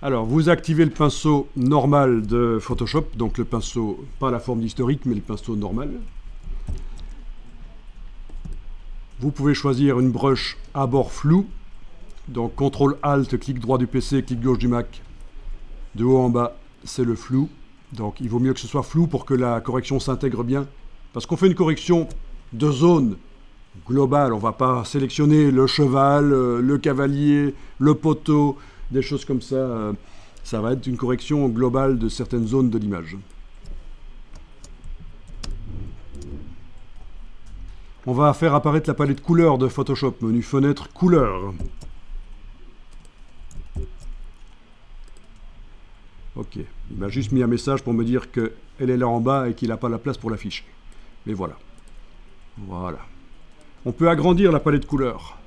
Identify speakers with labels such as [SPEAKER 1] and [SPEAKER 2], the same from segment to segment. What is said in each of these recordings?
[SPEAKER 1] Alors, vous activez le pinceau normal de Photoshop, donc le pinceau, pas la forme d'historique, mais le pinceau normal. Vous pouvez choisir une brush à bord flou, donc CTRL-ALT, clic droit du PC, clic gauche du Mac, de haut en bas, c'est le flou. Donc il vaut mieux que ce soit flou pour que la correction s'intègre bien, parce qu'on fait une correction de zone globale, on ne va pas sélectionner le cheval, le cavalier, le poteau, des choses comme ça. Ça va être une correction globale de certaines zones de l'image. On va faire apparaître la palette couleurs de Photoshop, menu fenêtre couleurs. Ok, il m'a juste mis un message pour me dire qu'elle est là en bas et qu'il n'a pas la place pour l'afficher. Mais voilà. Voilà. On peut agrandir la palette couleurs.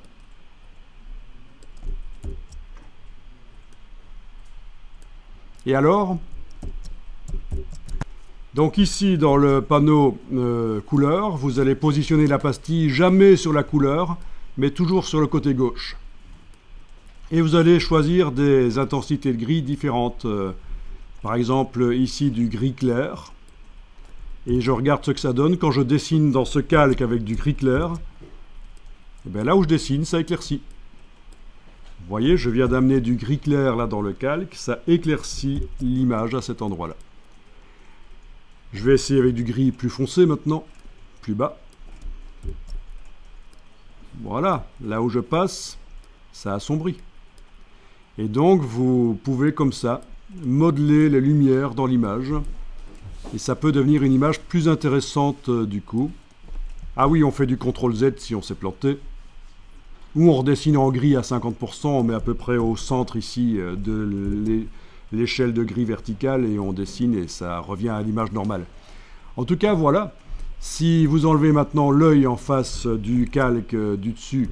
[SPEAKER 1] Et alors? Donc ici, dans le panneau couleurs, vous allez positionner la pastille jamais sur la couleur, mais toujours sur le côté gauche. Et vous allez choisir des intensités de gris différentes. Par exemple, ici du gris clair. Et je regarde ce que ça donne quand je dessine dans ce calque avec du gris clair. Et bien là où je dessine, ça éclaircit. Vous voyez, je viens d'amener du gris clair là dans le calque. Ça éclaircit l'image à cet endroit-là. Je vais essayer avec du gris plus foncé maintenant. Plus bas. Voilà, là où je passe, ça assombrit. Et donc, vous pouvez comme ça modeler les lumières dans l'image. Et ça peut devenir une image plus intéressante du coup. Ah oui, on fait du CTRL-Z si on s'est planté. Ou on redessine en gris à 50%, on met à peu près au centre ici de l'échelle de gris verticale et on dessine et ça revient à l'image normale. En tout cas, voilà. Si vous enlevez maintenant l'œil en face du calque du dessus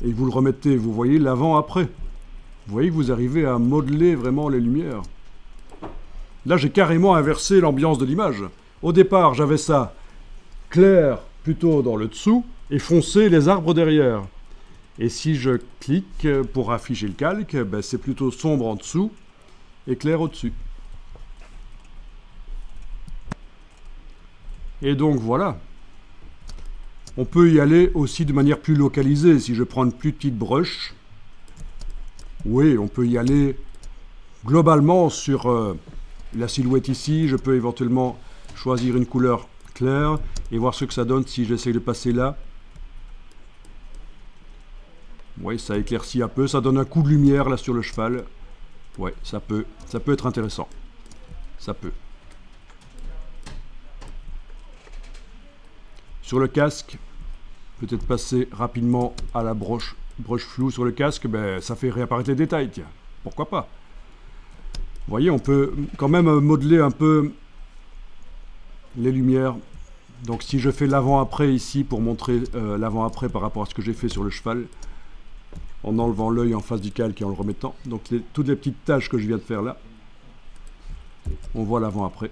[SPEAKER 1] et vous le remettez, vous voyez l'avant-après. Vous voyez que vous arrivez à modeler vraiment les lumières. Là, j'ai carrément inversé l'ambiance de l'image. Au départ, j'avais ça clair plutôt dans le dessous et foncé les arbres derrière. Et si je clique pour afficher le calque, ben c'est plutôt sombre en dessous et clair au-dessus. Et donc voilà. On peut y aller aussi de manière plus localisée. Si je prends une plus petite brush, oui, on peut y aller globalement sur la silhouette ici. Je peux éventuellement choisir une couleur claire et voir ce que ça donne si j'essaie de passer là. Oui, ça éclaircit un peu, ça donne un coup de lumière là sur le cheval. Oui, ça peut être intéressant. Ça peut. Sur le casque, peut-être passer rapidement à la brush floue sur le casque, ben, ça fait réapparaître les détails, tiens. Pourquoi pas? Vous voyez, on peut quand même modeler un peu les lumières. Donc si je fais l'avant-après ici pour montrer l'avant-après par rapport à ce que j'ai fait sur le cheval, en enlevant l'œil en face du calque et en le remettant. Donc toutes les petites taches que je viens de faire là, on voit l'avant-après.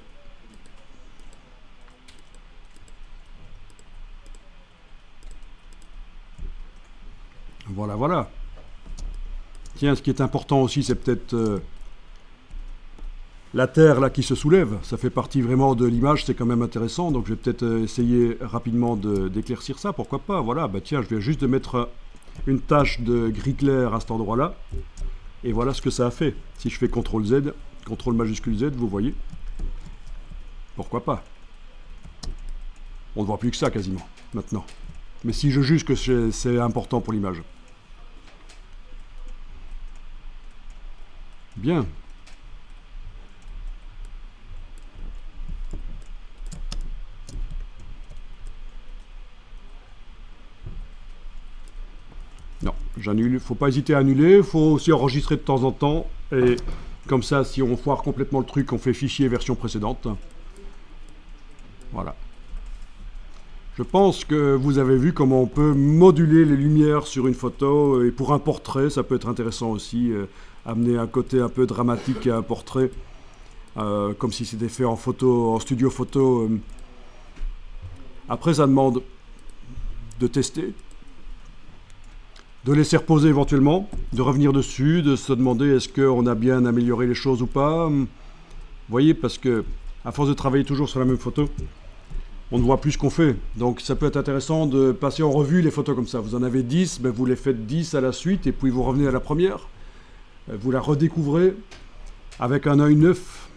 [SPEAKER 1] Voilà, voilà. Tiens, ce qui est important aussi, c'est peut-être la terre là qui se soulève. Ça fait partie vraiment de l'image, c'est quand même intéressant. Donc je vais peut-être essayer rapidement d'éclaircir ça. Pourquoi pas? Voilà, bah tiens, je viens juste de mettre une tache de gris clair à cet endroit-là. Et voilà ce que ça a fait. Si je fais CTRL-Z, CTRL majuscule Z, vous voyez. Pourquoi pas? On ne voit plus que ça quasiment, maintenant. Mais si je juge que c'est important pour l'image. Bien. Non, j'annule. Il ne faut pas hésiter à annuler. Il faut aussi enregistrer de temps en temps. Et comme ça, si on foire complètement le truc, on fait fichier version précédente. Voilà. Je pense que vous avez vu comment on peut moduler les lumières sur une photo. Et pour un portrait, ça peut être intéressant aussi. Amener un côté un peu dramatique à un portrait. Comme si c'était fait en photo, en studio photo. Après, ça demande de tester. de laisser reposer éventuellement, de revenir dessus, de se demander est-ce qu'on a bien amélioré les choses ou pas. Vous voyez, parce que à force de travailler toujours sur la même photo, on ne voit plus ce qu'on fait. Donc ça peut être intéressant de passer en revue les photos comme ça. Vous en avez 10, ben vous les faites 10 à la suite et puis vous revenez à la première. Vous la redécouvrez avec un œil neuf.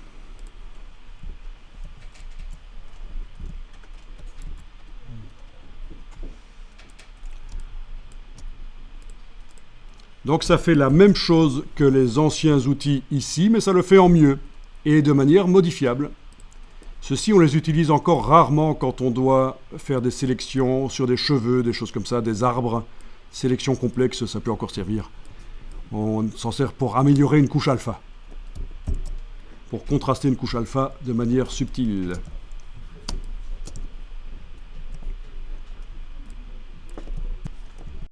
[SPEAKER 1] Donc ça fait la même chose que les anciens outils ici, mais ça le fait en mieux et de manière modifiable. Ceux-ci, on les utilise encore rarement quand on doit faire des sélections sur des cheveux, des choses comme ça, des arbres. Sélection complexe, ça peut encore servir. On s'en sert pour améliorer une couche alpha, pour contraster une couche alpha de manière subtile.